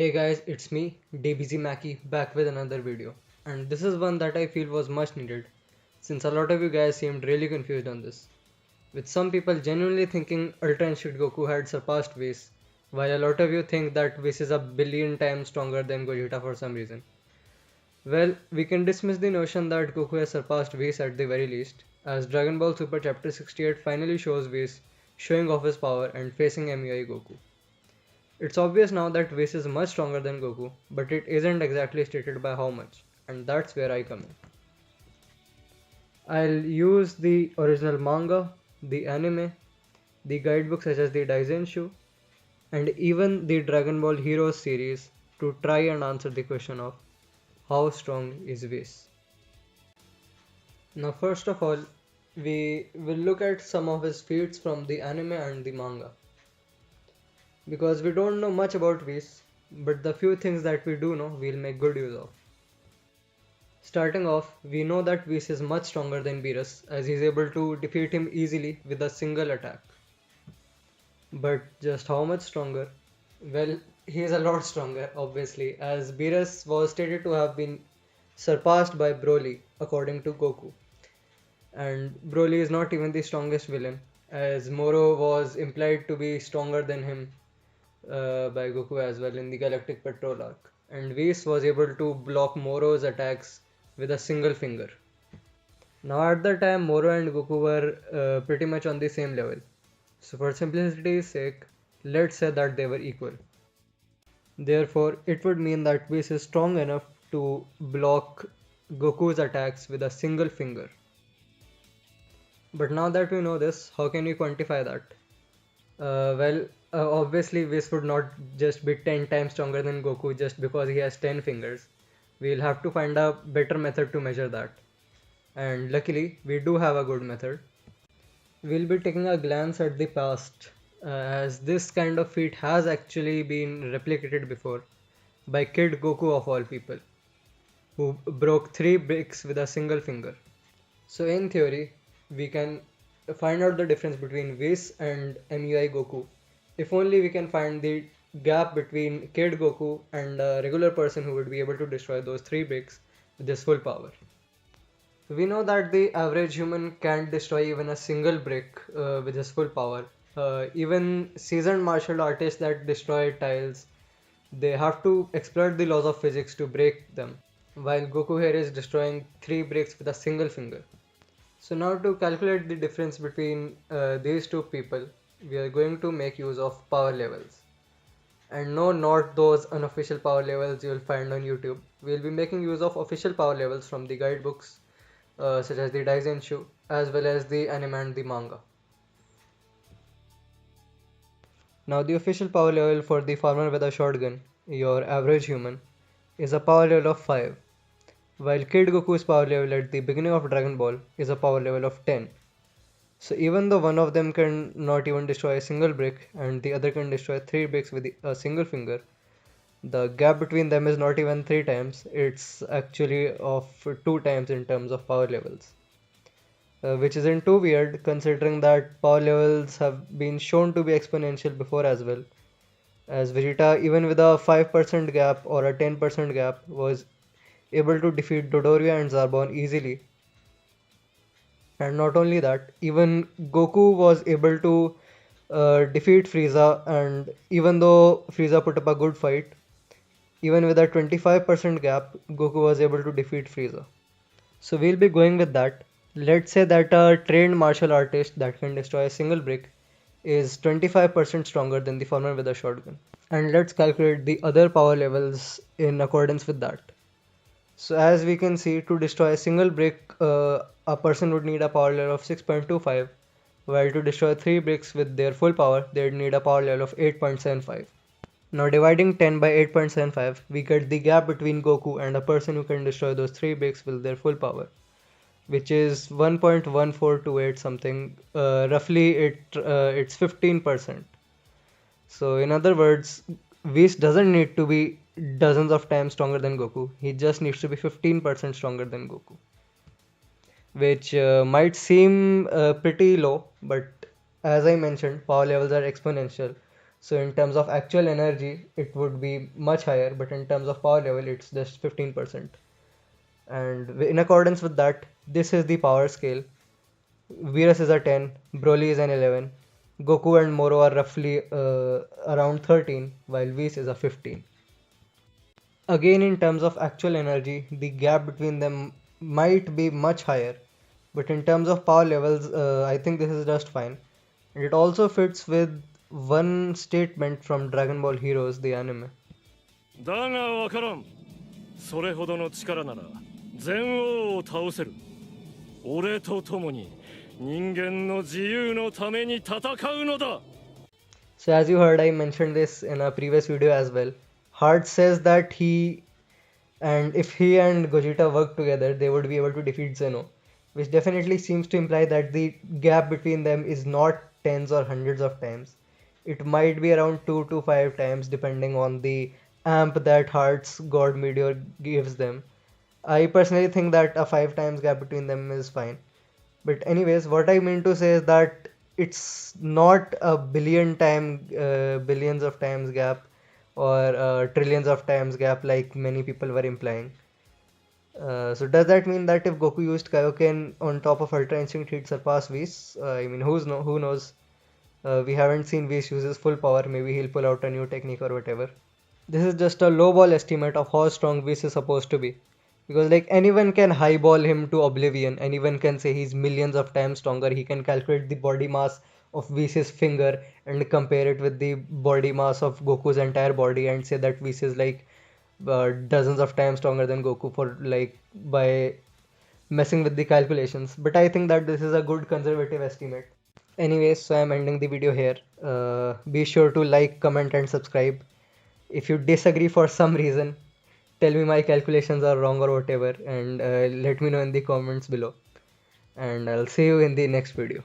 Hey guys, it's me, DBZ Mackie, back with another video. And this is one that I feel was much needed, since a lot of you guys seemed really confused on this. With some people genuinely thinking Ultra Instinct Goku had surpassed Whis, while a lot of you think that Whis is a billion times stronger than Gogeta for some reason. Well, we can dismiss the notion that Goku has surpassed Whis at the very least, as Dragon Ball Super Chapter 68 finally shows Whis showing off his power and facing MUI Goku. It's obvious now that Whis is much stronger than Goku, but it isn't exactly stated by how much, and that's where I come in. I'll use the original manga, the anime, the guidebooks such as the Daizenshu, and even the Dragon Ball Heroes series to try and answer the question of how strong is Whis. Now, first of all, we will look at some of his feats from the anime and the manga. Because we don't know much about Whis, but the few things that we do know we'll make good use of. Starting off, we know that Whis is much stronger than Beerus as he's able to defeat him easily with a single attack. But just how much stronger? Well, he is a lot stronger, obviously, as Beerus was stated to have been surpassed by Broly, according to Goku. And Broly is not even the strongest villain, as Moro was implied to be stronger than him by Goku as well in the Galactic Patrol arc. And Whis was able to block Moro's attacks with a single finger. Now, at the time, Moro and Goku were pretty much on the same level. So, for simplicity's sake, let's say that they were equal. Therefore, it would mean that Whis is strong enough to block Goku's attacks with a single finger. But now that we know this, how can we quantify that? Obviously, Whis would not just be 10 times stronger than Goku just because he has 10 fingers. We'll have to find a better method to measure that. And luckily, we do have a good method. We'll be taking a glance at the past, as this kind of feat has actually been replicated before by Kid Goku of all people, who broke 3 bricks with a single finger. So, in theory, we can find out the difference between Whis and MUI Goku if only we can find the gap between Kid Goku and a regular person who would be able to destroy those 3 bricks with his full power. We know that the average human can't destroy even a single brick with his full power. Even seasoned martial artists that destroy tiles, they have to exploit the laws of physics to break them, while Goku here is destroying 3 bricks with a single finger. So now to calculate the difference between these two people, we are going to make use of power levels. And no, not those unofficial power levels you will find on YouTube. We will be making use of official power levels from the guidebooks such as the daizensshuu as well as the anime and the manga. Now the official power level for the farmer with a shotgun, your average human, is a power level of 5. While Kid Goku's power level at the beginning of Dragon Ball is a power level of 10. So even though one of them can not even destroy a single brick and the other can destroy 3 bricks with a single finger, the gap between them is not even 3 times, it's actually of 2 times in terms of power levels. Which isn't too weird considering that power levels have been shown to be exponential before as well. As Vegeta, even with a 5% gap or a 10% gap, was able to defeat Dodoria and Zarbon easily. And not only that, even Goku was able to defeat Frieza, and even though Frieza put up a good fight, even with a 25% gap, Goku was able to defeat Frieza. So we'll be going with that. Let's say that a trained martial artist that can destroy a single brick is 25% stronger than the farmer with a shotgun. And let's calculate the other power levels in accordance with that. So as we can see, to destroy a single brick, a person would need a power level of 6.25, while to destroy 3 bricks with their full power, they'd need a power level of 8.75. Now dividing 10 by 8.75, we get the gap between Goku and a person who can destroy those 3 bricks with their full power, which is 1.1428 something, roughly it's 15%. So in other words, Whis doesn't need to be dozens of times stronger than Goku. He just needs to be 15% stronger than Goku. Which might seem pretty low, but as I mentioned, power levels are exponential. So in terms of actual energy, it would be much higher, but in terms of power level, it's just 15%. And in accordance with that, this is the power scale. Virus is a 10, Broly is an 11, Goku and Moro are roughly around 13, while Whis is a 15. Again, in terms of actual energy, the gap between them might be much higher, but in terms of power levels, I think this is just fine. And it also fits with one statement from Dragon Ball Heroes, the anime. だがわからん。それほどの力なら全王を倒せる。俺と共に人間の自由のために戦うのだ。So as you heard, I mentioned this in a previous video as well. Heart says that if he and Gogeta work together, they would be able to defeat Zeno, which definitely seems to imply that the gap between them is not tens or hundreds of times. It might be around 2 to 5 times depending on the amp that Heart's God Meteor gives them. I personally think that a 5 times gap between them is fine. But anyways, what I mean to say is that it's not a billions of times gap or trillions of times gap like many people were implying. So does that mean that if Goku used Kaioken on top of Ultra Instinct, he'd surpass Whis? I mean, who knows? We haven't seen Whis use his full power. Maybe he'll pull out a new technique or whatever. This is just a lowball estimate of how strong Whis is supposed to be. Because like anyone can highball him to oblivion, anyone can say he's millions of times stronger. He can calculate the body mass of Whis' finger and compare it with the body mass of Goku's entire body and say that Whis is like dozens of times stronger than Goku for like by messing with the calculations. But I think that this is a good conservative estimate. Anyways, so I'm ending the video here. Be sure to like, comment, and subscribe. If you disagree for some reason, tell me my calculations are wrong or whatever, and let me know in the comments below. And I'll see you in the next video.